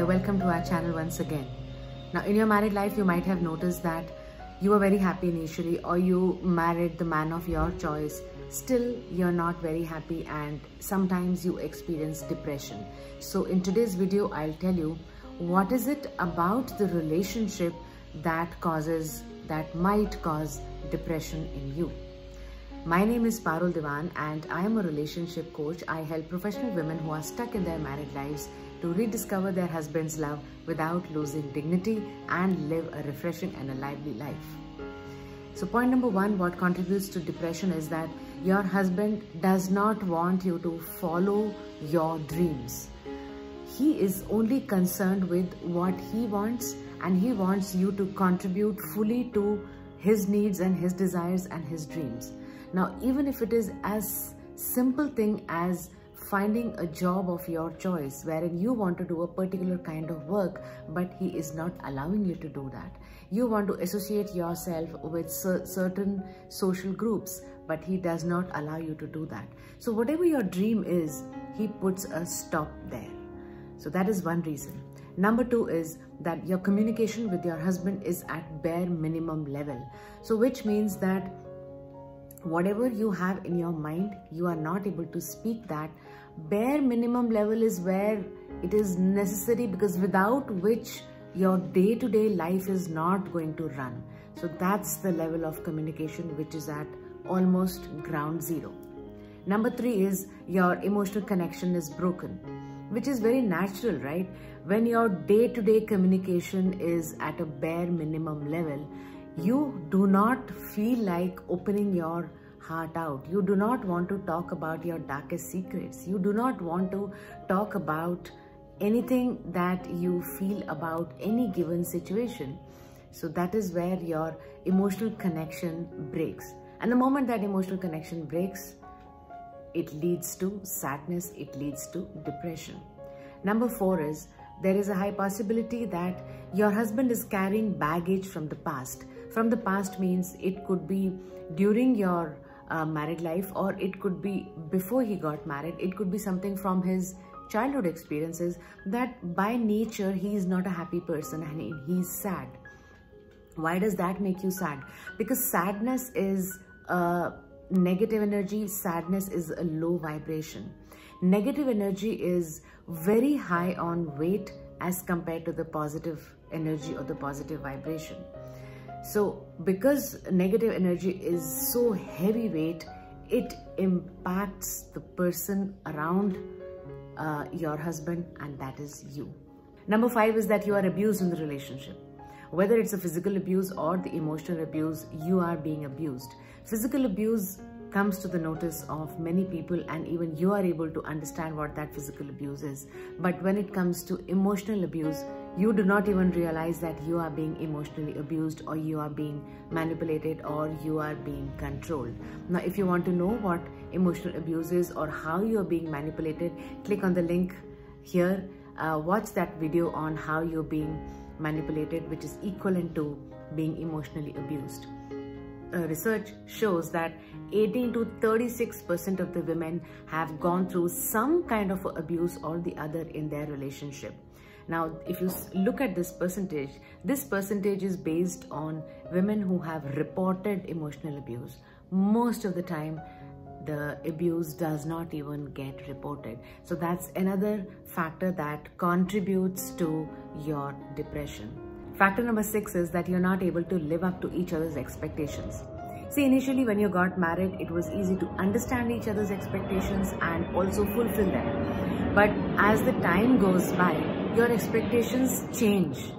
welcome to our channel once again. Now in your married life, you might have noticed that you were very happy initially, or you married the man of your choice. Still, you're not very happy and sometimes you experience depression. So in today's video, I'll tell you what is it about the relationship that might cause depression in you. My name is Parul Dewan and I am a relationship coach. I help professional women who are stuck in their married lives to rediscover their husband's love without losing dignity and live a refreshing and a lively life. So point number one, what contributes to depression is that your husband does not want you to follow your dreams. He is only concerned with what he wants, and he wants you to contribute fully to his needs and his desires and his dreams. Now, even if it is as simple thing as finding a job of your choice wherein you want to do a particular kind of work, but he is not allowing you to do that. You want to associate yourself with certain social groups, but he does not allow you to do that. So whatever your dream is, he puts a stop there. So that is one reason. Number two is that your communication with your husband is at bare minimum level. So which means that whatever you have in your mind, you are not able to speak that. Bare minimum level is where it is necessary, because without which your day-to-day life is not going to run. So that's the level of communication which is at almost ground zero. Number three is your emotional connection is broken, which is very natural, right? When your day-to-day communication is at a bare minimum level, you do not feel like opening your heart out. You do not want to talk about your darkest secrets. You do not want to talk about anything that you feel about any given situation. So that is where your emotional connection breaks. And the moment that emotional connection breaks, it leads to sadness, it leads to depression. Number four is there is a high possibility that your husband is carrying baggage from the past. From the past means it could be during your married life, or it could be before he got married. It could be something from his childhood experiences that by nature he is not a happy person and he's sad. Why does that make you sad? Because sadness is a negative energy. Sadness is a low vibration. Negative energy is very high on weight as compared to the positive energy or the positive vibration. So because negative energy is so heavyweight, it impacts the person around your husband, and that is you. Number five is that you are abused in the relationship. Whether it's a physical abuse or the emotional abuse, you are being abused. Physical abuse comes to the notice of many people, and even you are able to understand what that physical abuse is. But when it comes to emotional abuse, you do not even realize that you are being emotionally abused, or you are being manipulated, or you are being controlled. Now, if you want to know what emotional abuse is or how you are being manipulated, click on the link here. Watch that video on how you're being manipulated, which is equivalent to being emotionally abused. Research shows that 18 to 36% of the women have gone through some kind of abuse or the other in their relationship. Now, if you look at this percentage is based on women who have reported emotional abuse. Most of the time, the abuse does not even get reported. So that's another factor that contributes to your depression. Factor number six is that you're not able to live up to each other's expectations. See, initially when you got married, it was easy to understand each other's expectations and also fulfill them. But as the time goes by, your expectations change.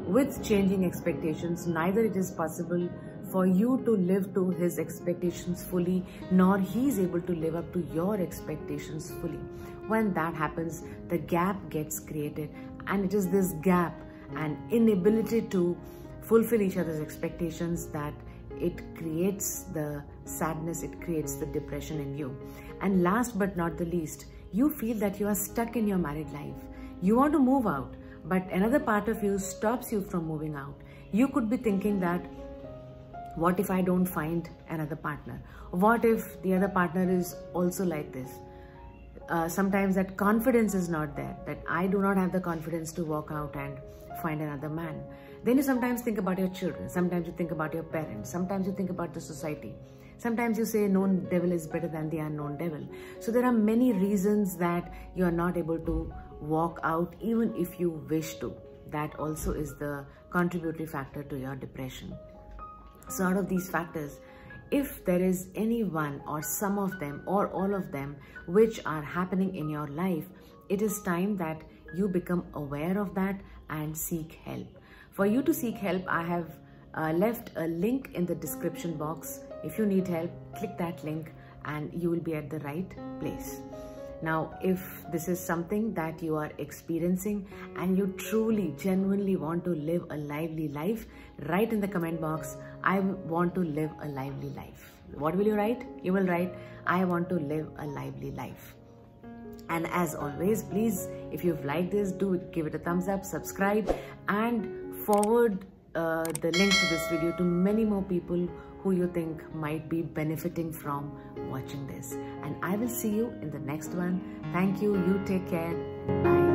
With changing expectations, neither it is possible for you to live to his expectations fully, nor he is able to live up to your expectations fully. When that happens, the gap gets created, and it is this gap and inability to fulfill each other's expectations that it creates the sadness, it creates the depression in you. And last but not the least, you feel that you are stuck in your married life. You want to move out, but another part of you stops you from moving out. You could be thinking that, what if I don't find another partner? What if the other partner is also like this? sometimes that confidence is not there, that I do not have the confidence to walk out and find another man. Then you sometimes think about your children, sometimes you think about your parents, sometimes you think about the society. Sometimes you say known devil is better than the unknown devil. So there are many reasons that you are not able to walk out even if you wish to. That also is the contributory factor to your depression. So out of these factors, if there is any one or some of them or all of them which are happening in your life, it is time that you become aware of that and seek help. For you to seek help, I have left a link in the description box. If you need help, click that link and you will be at the right place. Now, if this is something that you are experiencing and you truly, genuinely want to live a lively life, write in the comment box, I want to live a lively life. What will you write? You will write, I want to live a lively life. And as always, please, if you've liked this, do give it a thumbs up, subscribe, and forward the link to this video to many more people who you think might be benefiting from watching this. And I will see you in the next one. Thank you. You take care. Bye.